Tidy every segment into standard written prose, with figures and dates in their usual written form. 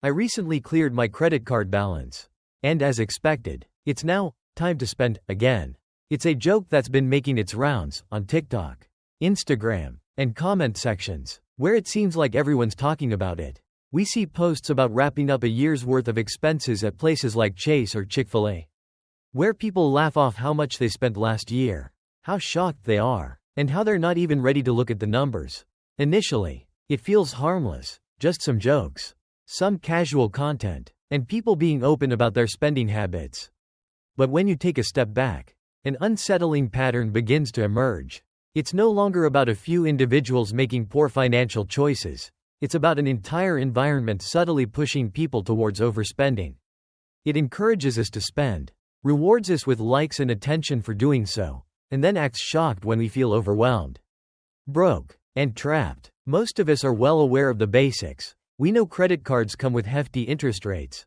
I recently cleared my credit card balance. And as expected, it's now time to spend again. It's a joke that's been making its rounds on TikTok, Instagram, and comment sections, where it seems like everyone's talking about it. We see posts about wrapping up a year's worth of expenses at places like Chase or Chick-fil-A, where people laugh off how much they spent last year, how shocked they are, and how they're not even ready to look at the numbers. Initially, it feels harmless, just some jokes, some casual content, and people being open about their spending habits. But when you take a step back, an unsettling pattern begins to emerge. It's no longer about a few individuals making poor financial choices. It's about an entire environment subtly pushing people towards overspending. It encourages us to spend, rewards us with likes and attention for doing so, and then acts shocked when we feel overwhelmed, broke, and trapped. Most of us are well aware of the basics. We know credit cards come with hefty interest rates,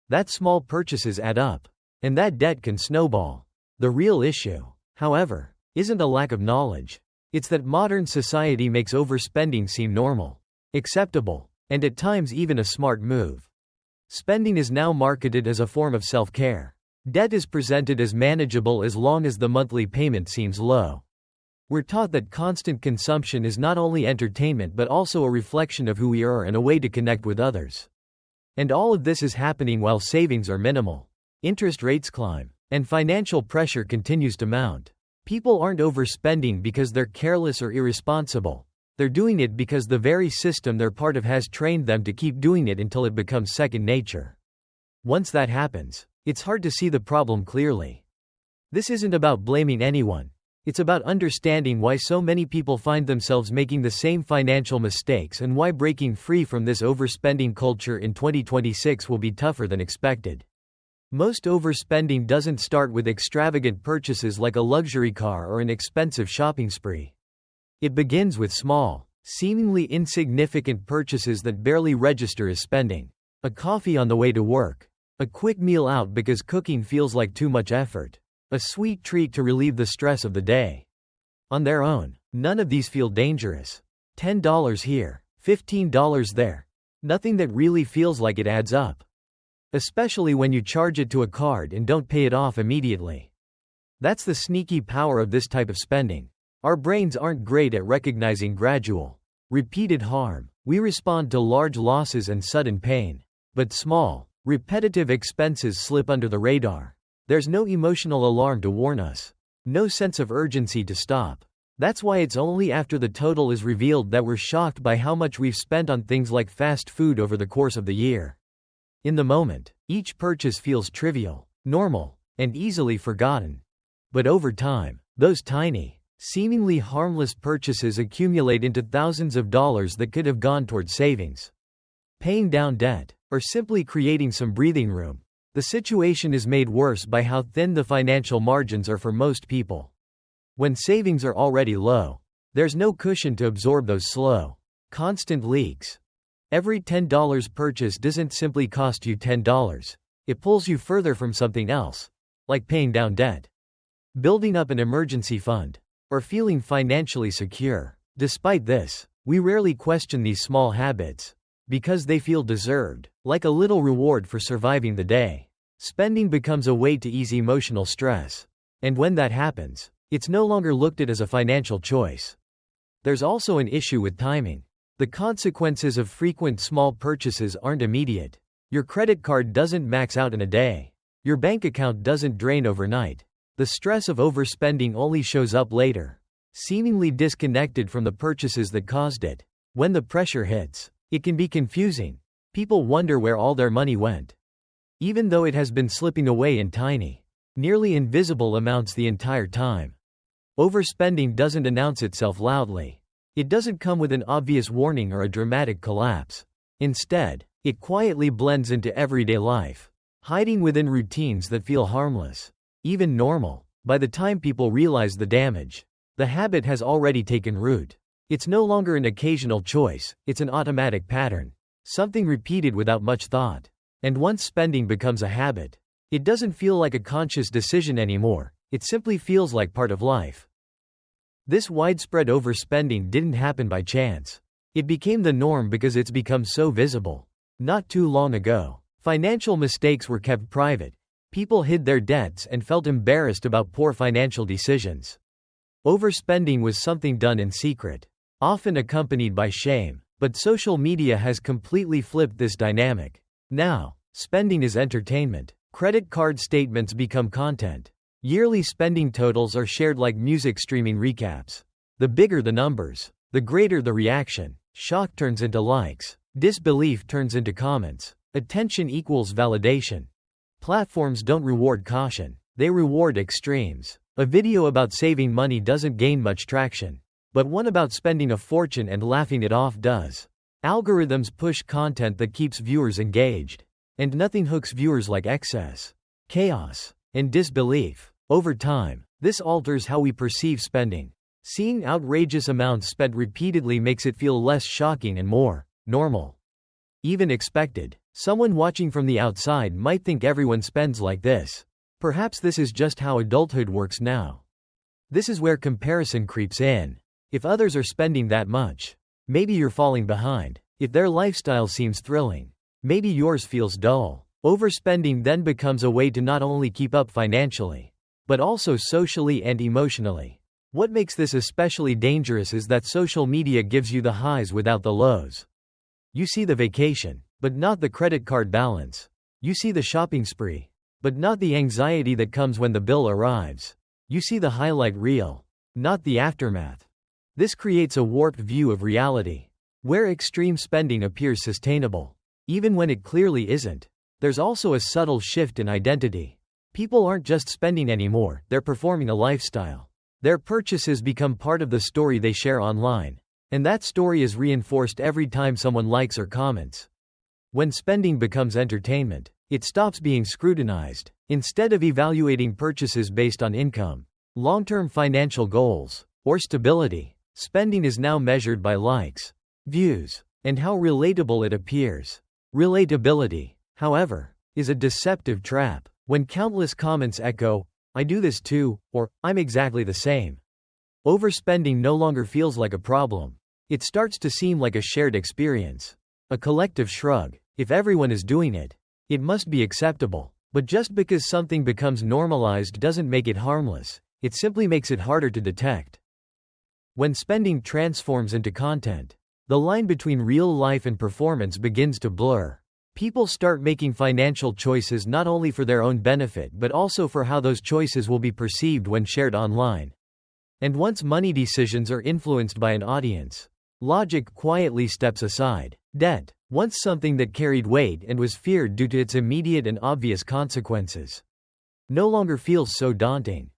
that small purchases add up, and that debt can snowball. The real issue, however, isn't a lack of knowledge. It's that modern society makes overspending seem normal, acceptable, and at times even a smart move. Spending is now marketed as a form of self-care. Debt is presented as manageable as long as the monthly payment seems low. We're taught that constant consumption is not only entertainment but also a reflection of who we are and a way to connect with others. And all of this is happening while savings are minimal. Interest rates climb, and financial pressure continues to mount. People aren't overspending because they're careless or irresponsible. They're doing it because the very system they're part of has trained them to keep doing it until it becomes second nature. Once that happens, it's hard to see the problem clearly. This isn't about blaming anyone. It's about understanding why so many people find themselves making the same financial mistakes and why breaking free from this overspending culture in 2026 will be tougher than expected. Most overspending doesn't start with extravagant purchases like a luxury car or an expensive shopping spree. It begins with small, seemingly insignificant purchases that barely register as spending. A coffee on the way to work. A quick meal out because cooking feels like too much effort. A sweet treat to relieve the stress of the day. On their own, none of these feel dangerous. $10 here, $15 there. Nothing that really feels like it adds up. Especially when you charge it to a card and don't pay it off immediately. That's the sneaky power of this type of spending. Our brains aren't great at recognizing gradual, repeated harm. We respond to large losses and sudden pain. But small, repetitive expenses slip under the radar. There's no emotional alarm to warn us. No sense of urgency to stop. That's why it's only after the total is revealed that we're shocked by how much we've spent on things like fast food over the course of the year. In the moment, each purchase feels trivial, normal, and easily forgotten. But over time, those tiny, seemingly harmless purchases accumulate into thousands of dollars that could have gone toward savings, paying down debt, or simply creating some breathing room. The situation is made worse by how thin the financial margins are for most people. When savings are already low, there's no cushion to absorb those slow, constant leaks. Every $10 purchase doesn't simply cost you $10. It pulls you further from something else, like paying down debt, building up an emergency fund, or feeling financially secure. Despite this, we rarely question these small habits, because they feel deserved, like a little reward for surviving the day. Spending becomes a way to ease emotional stress. And when that happens, it's no longer looked at as a financial choice. There's also an issue with timing. The consequences of frequent small purchases aren't immediate. Your credit card doesn't max out in a day. Your bank account doesn't drain overnight. The stress of overspending only shows up later, seemingly disconnected from the purchases that caused it. When the pressure hits, it can be confusing. People wonder where all their money went, even though it has been slipping away in tiny, nearly invisible amounts the entire time. Overspending doesn't announce itself loudly. It doesn't come with an obvious warning or a dramatic collapse. Instead, it quietly blends into everyday life, hiding within routines that feel harmless, even normal. By the time people realize the damage, the habit has already taken root. It's no longer an occasional choice, it's an automatic pattern, something repeated without much thought. And once spending becomes a habit, it doesn't feel like a conscious decision anymore, it simply feels like part of life. This widespread overspending didn't happen by chance. It became the norm because it's become so visible. Not too long ago, financial mistakes were kept private. People hid their debts and felt embarrassed about poor financial decisions. Overspending was something done in secret, often accompanied by shame, but social media has completely flipped this dynamic. Now, spending is entertainment. Credit card statements become content. Yearly spending totals are shared like music streaming recaps. The bigger the numbers, the greater the reaction. Shock turns into likes. Disbelief turns into comments. Attention equals validation. Platforms don't reward caution, they reward extremes. A video about saving money doesn't gain much traction, but one about spending a fortune and laughing it off does. Algorithms push content that keeps viewers engaged, and nothing hooks viewers like excess, chaos, and disbelief. Over time, this alters how we perceive spending. Seeing outrageous amounts spent repeatedly makes it feel less shocking and more normal, even expected. Someone watching from the outside might think everyone spends like this. Perhaps this is just how adulthood works now. This is where comparison creeps in. If others are spending that much, maybe you're falling behind. If their lifestyle seems thrilling, maybe yours feels dull. Overspending then becomes a way to not only keep up financially, but also socially and emotionally. What makes this especially dangerous is that social media gives you the highs without the lows. You see the vacation, but not the credit card balance. You see the shopping spree, but not the anxiety that comes when the bill arrives. You see the highlight reel, not the aftermath. This creates a warped view of reality, where extreme spending appears sustainable, even when it clearly isn't. There's also a subtle shift in identity. People aren't just spending anymore, they're performing a lifestyle. Their purchases become part of the story they share online, and that story is reinforced every time someone likes or comments. When spending becomes entertainment, it stops being scrutinized. Instead of evaluating purchases based on income, long-term financial goals, or stability, spending is now measured by likes, views, and how relatable it appears. Relatability, however, is a deceptive trap. When countless comments echo, "I do this too," or "I'm exactly the same," overspending no longer feels like a problem. It starts to seem like a shared experience, a collective shrug. If everyone is doing it, it must be acceptable. But just because something becomes normalized doesn't make it harmless, it simply makes it harder to detect. When spending transforms into content, the line between real life and performance begins to blur. People start making financial choices not only for their own benefit but also for how those choices will be perceived when shared online. And once money decisions are influenced by an audience, logic quietly steps aside. Debt, once something that carried weight and was feared due to its immediate and obvious consequences, no longer feels so daunting.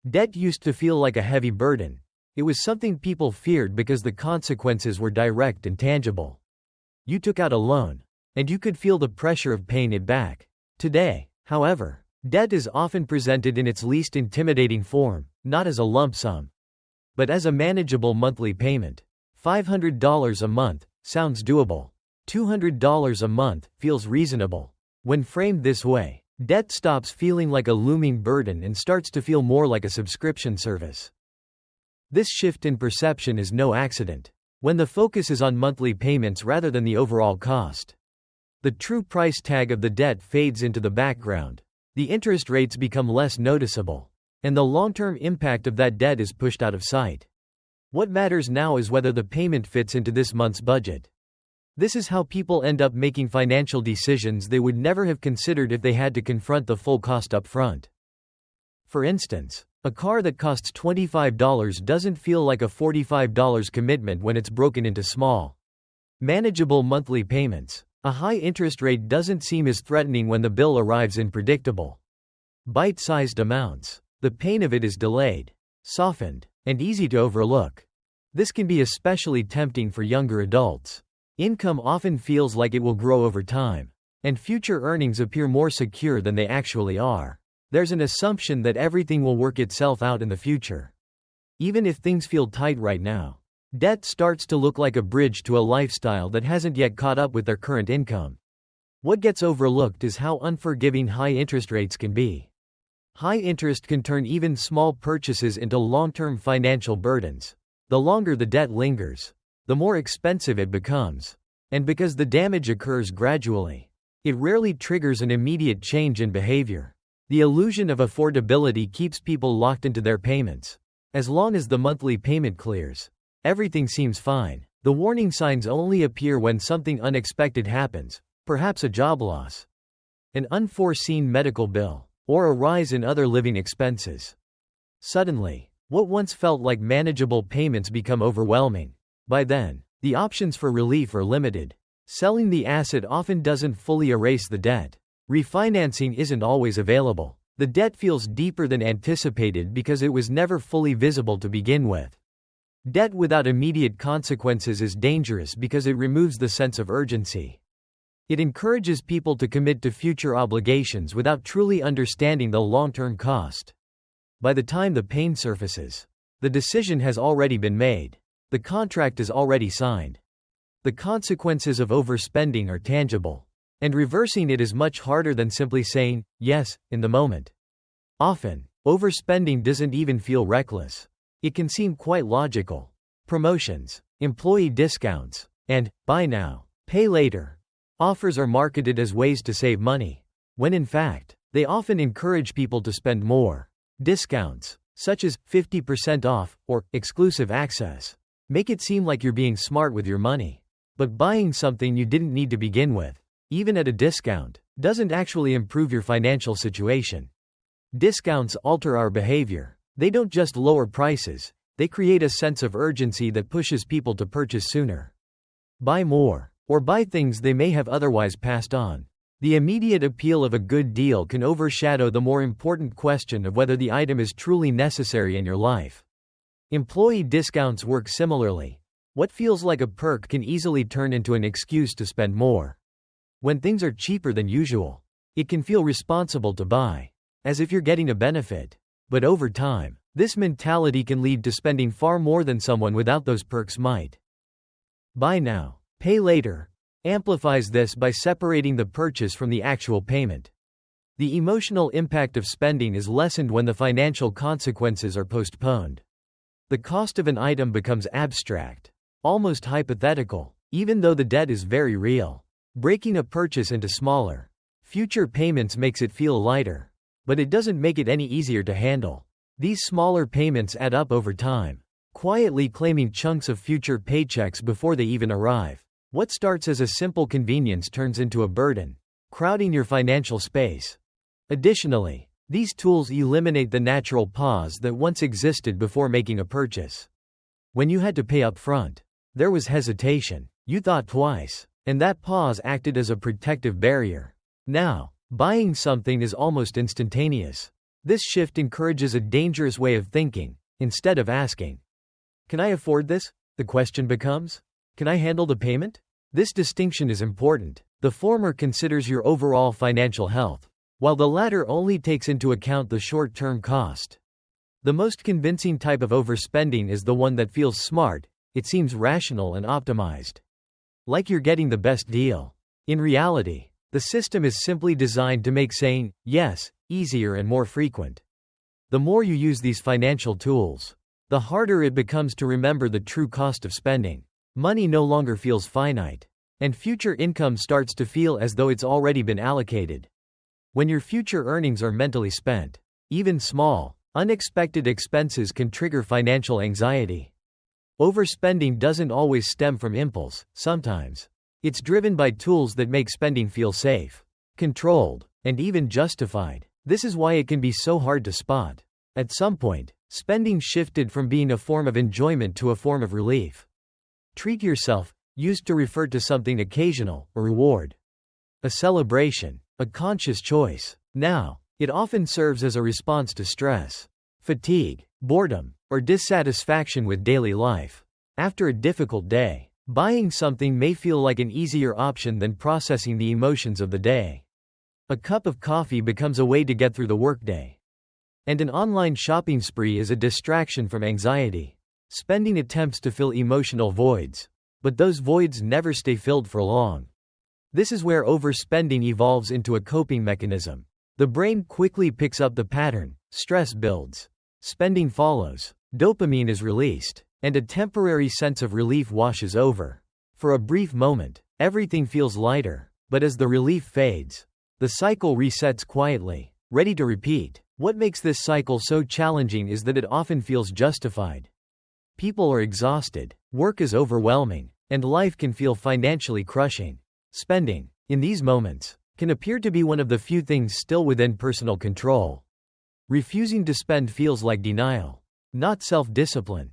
Debt used to feel like a heavy burden. It was something people feared because the consequences were direct and tangible. You took out a loan, and you could feel the pressure of paying it back. Today, however, debt is often presented in its least intimidating form, not as a lump sum, but as a manageable monthly payment. $500 a month sounds doable. $200 a month feels reasonable. When framed this way, debt stops feeling like a looming burden and starts to feel more like a subscription service. This shift in perception is no accident. When the focus is on monthly payments rather than the overall cost, the true price tag of the debt fades into the background. The interest rates become less noticeable, and the long-term impact of that debt is pushed out of sight. What matters now is whether the payment fits into this month's budget. This is how people end up making financial decisions they would never have considered if they had to confront the full cost up front. For instance, a car that costs $25 doesn't feel like a $45 commitment when it's broken into small, manageable monthly payments. A high interest rate doesn't seem as threatening when the bill arrives in predictable, bite-sized amounts. The pain of it is delayed, softened, and easy to overlook. This can be especially tempting for younger adults. Income often feels like it will grow over time, and future earnings appear more secure than they actually are. There's an assumption that everything will work itself out in the future. Even if things feel tight right now, debt starts to look like a bridge to a lifestyle that hasn't yet caught up with their current income. What gets overlooked is how unforgiving high interest rates can be. High interest can turn even small purchases into long-term financial burdens. The longer the debt lingers, the more expensive it becomes. And because the damage occurs gradually, it rarely triggers an immediate change in behavior. The illusion of affordability keeps people locked into their payments. As long as the monthly payment clears, everything seems fine. The warning signs only appear when something unexpected happens, perhaps a job loss, an unforeseen medical bill, or a rise in other living expenses. Suddenly, what once felt like manageable payments become overwhelming. By then, the options for relief are limited. Selling the asset often doesn't fully erase the debt. Refinancing isn't always available. The debt feels deeper than anticipated because it was never fully visible to begin with. Debt without immediate consequences is dangerous because it removes the sense of urgency. It encourages people to commit to future obligations without truly understanding the long-term cost. By the time the pain surfaces, the decision has already been made. The contract is already signed. The consequences of overspending are tangible, and reversing it is much harder than simply saying, yes, in the moment. Often, overspending doesn't even feel reckless. It can seem quite logical. Promotions, employee discounts, and buy now, pay later offers are marketed as ways to save money, when in fact, they often encourage people to spend more. Discounts, such as 50% off or exclusive access, make it seem like you're being smart with your money. But buying something you didn't need to begin with, even at a discount, doesn't actually improve your financial situation. Discounts alter our behavior. They don't just lower prices, they create a sense of urgency that pushes people to purchase sooner. Buy more, or buy things they may have otherwise passed on. The immediate appeal of a good deal can overshadow the more important question of whether the item is truly necessary in your life. Employee discounts work similarly. What feels like a perk can easily turn into an excuse to spend more. When things are cheaper than usual, it can feel responsible to buy, as if you're getting a benefit. But over time, this mentality can lead to spending far more than someone without those perks might. Buy now, pay later amplifies this by separating the purchase from the actual payment. The emotional impact of spending is lessened when the financial consequences are postponed. The cost of an item becomes abstract, almost hypothetical, even though the debt is very real. Breaking a purchase into smaller, future payments makes it feel lighter, but it doesn't make it any easier to handle. These smaller payments add up over time, quietly claiming chunks of future paychecks before they even arrive. What starts as a simple convenience turns into a burden, crowding your financial space. Additionally, these tools eliminate the natural pause that once existed before making a purchase. When you had to pay up front, there was hesitation. You thought twice, and that pause acted as a protective barrier. Now, buying something is almost instantaneous. This shift encourages a dangerous way of thinking. Instead of asking, "Can I afford this?" the question becomes, "Can I handle the payment?" This distinction is important. The former considers your overall financial health, while the latter only takes into account the short-term cost. The most convincing type of overspending is the one that feels smart. It seems rational and optimized, like you're getting the best deal. In reality, the system is simply designed to make saying yes easier and more frequent. The more you use these financial tools, the harder it becomes to remember the true cost of spending. Money no longer feels finite, and future income starts to feel as though it's already been allocated. When your future earnings are mentally spent, even small, unexpected expenses can trigger financial anxiety. Overspending doesn't always stem from impulse. Sometimes, it's driven by tools that make spending feel safe, controlled, and even justified. This is why it can be so hard to spot. At some point, spending shifted from being a form of enjoyment to a form of relief. Treat yourself used to refer to something occasional, a reward, a celebration, a conscious choice. Now, it often serves as a response to stress, fatigue, boredom, or dissatisfaction with daily life. After a difficult day, buying something may feel like an easier option than processing the emotions of the day. A cup of coffee becomes a way to get through the workday. And an online shopping spree is a distraction from anxiety. Spending attempts to fill emotional voids, but those voids never stay filled for long. This is where overspending evolves into a coping mechanism. The brain quickly picks up the pattern, stress builds, spending follows, dopamine is released, and a temporary sense of relief washes over. For a brief moment, everything feels lighter, but as the relief fades, the cycle resets quietly, ready to repeat. What makes this cycle so challenging is that it often feels justified. People are exhausted, work is overwhelming, and life can feel financially crushing. Spending, in these moments, can appear to be one of the few things still within personal control. Refusing to spend feels like denial, not self-discipline.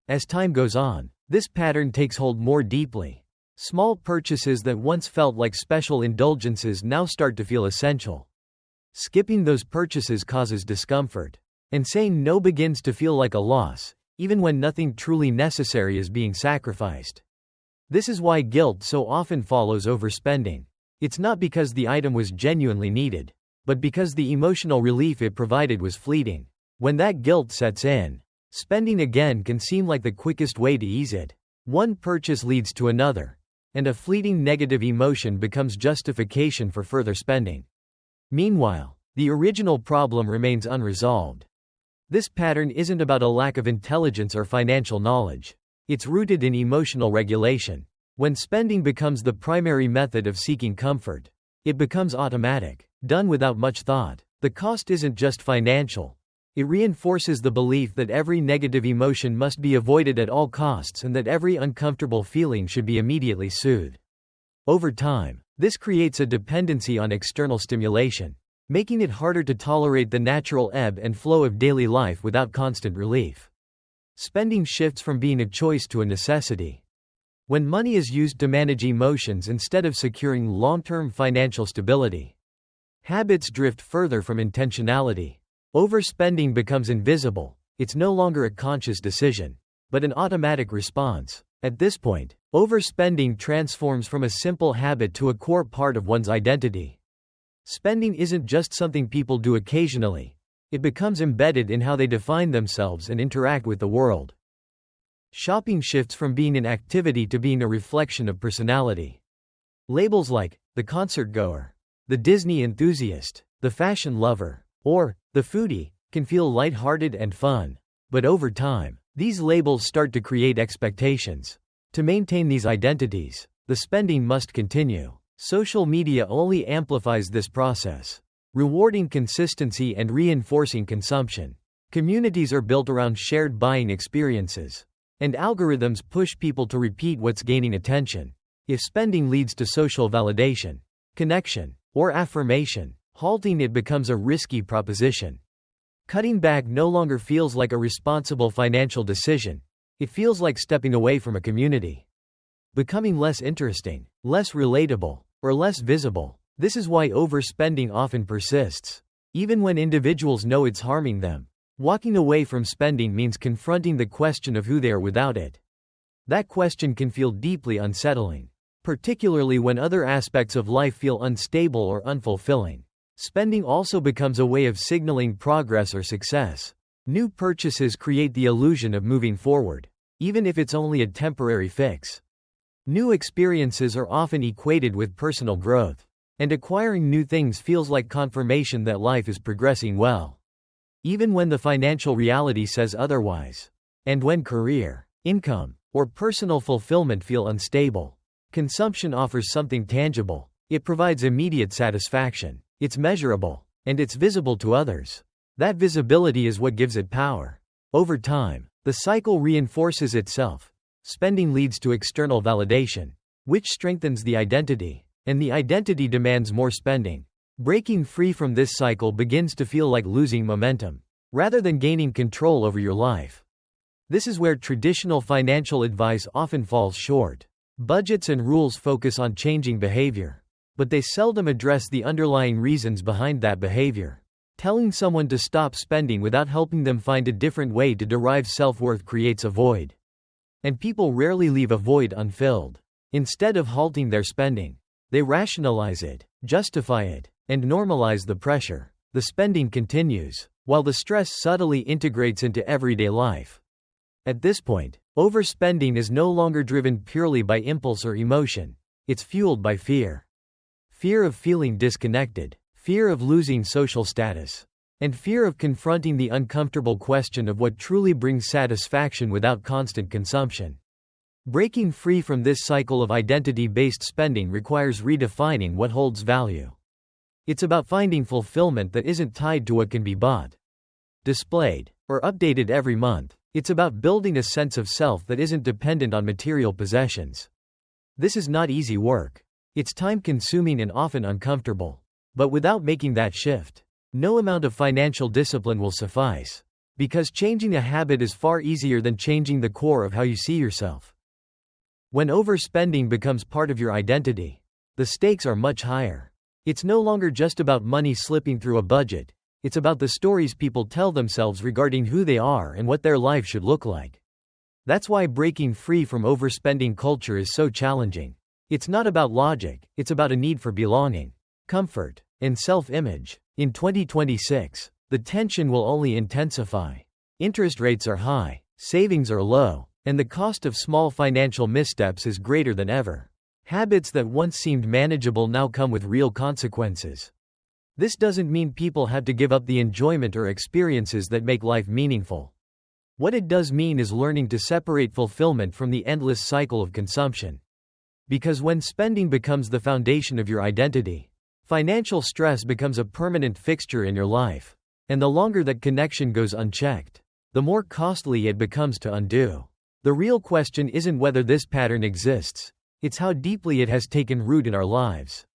As time goes on, this pattern takes hold more deeply. Small purchases that once felt like special indulgences now start to feel essential. Skipping those purchases causes discomfort, and saying no begins to feel like a loss, even when nothing truly necessary is being sacrificed. This is why guilt so often follows overspending. It's not because the item was genuinely needed, but because the emotional relief it provided was fleeting. When that guilt sets in, spending again can seem like the quickest way to ease it. One purchase leads to another, and a fleeting negative emotion becomes justification for further spending. Meanwhile, the original problem remains unresolved. This pattern isn't about a lack of intelligence or financial knowledge. It's rooted in emotional regulation. When spending becomes the primary method of seeking comfort, it becomes automatic, done without much thought. The cost isn't just financial. It reinforces the belief that every negative emotion must be avoided at all costs and that every uncomfortable feeling should be immediately soothed. Over time, this creates a dependency on external stimulation, making it harder to tolerate the natural ebb and flow of daily life without constant relief. Spending shifts from being a choice to a necessity. When money is used to manage emotions instead of securing long-term financial stability, habits drift further from intentionality. Overspending becomes invisible. It's no longer a conscious decision, but an automatic response. At this point, overspending transforms from a simple habit to a core part of one's identity. Spending isn't just something people do occasionally. It becomes embedded in how they define themselves and interact with the world. Shopping shifts from being an activity to being a reflection of personality. Labels like the concert goer, the Disney enthusiast, the fashion lover, or the foodie can feel lighthearted and fun, but over time, these labels start to create expectations. To maintain these identities, the spending must continue. Social media only amplifies this process, rewarding consistency and reinforcing consumption. Communities are built around shared buying experiences, and algorithms push people to repeat what's gaining attention. If spending leads to social validation, connection, or affirmation, halting it becomes a risky proposition. Cutting back no longer feels like a responsible financial decision. It feels like stepping away from a community. Becoming less interesting, less relatable, or less visible. This is why overspending often persists. Even when individuals know it's harming them, walking away from spending means confronting the question of who they are without it. That question can feel deeply unsettling, particularly when other aspects of life feel unstable or unfulfilling. Spending also becomes a way of signaling progress or success. New purchases create the illusion of moving forward, even if it's only a temporary fix. New experiences are often equated with personal growth, and acquiring new things feels like confirmation that life is progressing well, even when the financial reality says otherwise. And when career, income, or personal fulfillment feel unstable, consumption offers something tangible. It provides immediate satisfaction. It's measurable, and it's visible to others. That visibility is what gives it power. Over time, the cycle reinforces itself. Spending leads to external validation, which strengthens the identity, and the identity demands more spending. Breaking free from this cycle begins to feel like losing momentum, rather than gaining control over your life. This is where traditional financial advice often falls short. Budgets and rules focus on changing behavior, but they seldom address the underlying reasons behind that behavior. Telling someone to stop spending without helping them find a different way to derive self-worth creates a void. And people rarely leave a void unfilled. Instead of halting their spending, they rationalize it, justify it, and normalize the pressure. The spending continues, while the stress subtly integrates into everyday life. At this point, overspending is no longer driven purely by impulse or emotion. It's fueled by fear. Fear of feeling disconnected, fear of losing social status, and fear of confronting the uncomfortable question of what truly brings satisfaction without constant consumption. Breaking free from this cycle of identity-based spending requires redefining what holds value. It's about finding fulfillment that isn't tied to what can be bought, displayed, or updated every month. It's about building a sense of self that isn't dependent on material possessions. This is not easy work. It's time-consuming and often uncomfortable. But without making that shift, no amount of financial discipline will suffice. Because changing a habit is far easier than changing the core of how you see yourself. When overspending becomes part of your identity, the stakes are much higher. It's no longer just about money slipping through a budget. It's about the stories people tell themselves regarding who they are and what their life should look like. That's why breaking free from overspending culture is so challenging. It's not about logic, it's about a need for belonging, comfort, and self-image. In 2026, the tension will only intensify. Interest rates are high, savings are low, and the cost of small financial missteps is greater than ever. Habits that once seemed manageable now come with real consequences. This doesn't mean people have to give up the enjoyment or experiences that make life meaningful. What it does mean is learning to separate fulfillment from the endless cycle of consumption. Because when spending becomes the foundation of your identity, financial stress becomes a permanent fixture in your life. And the longer that connection goes unchecked, the more costly it becomes to undo. The real question isn't whether this pattern exists, it's how deeply it has taken root in our lives.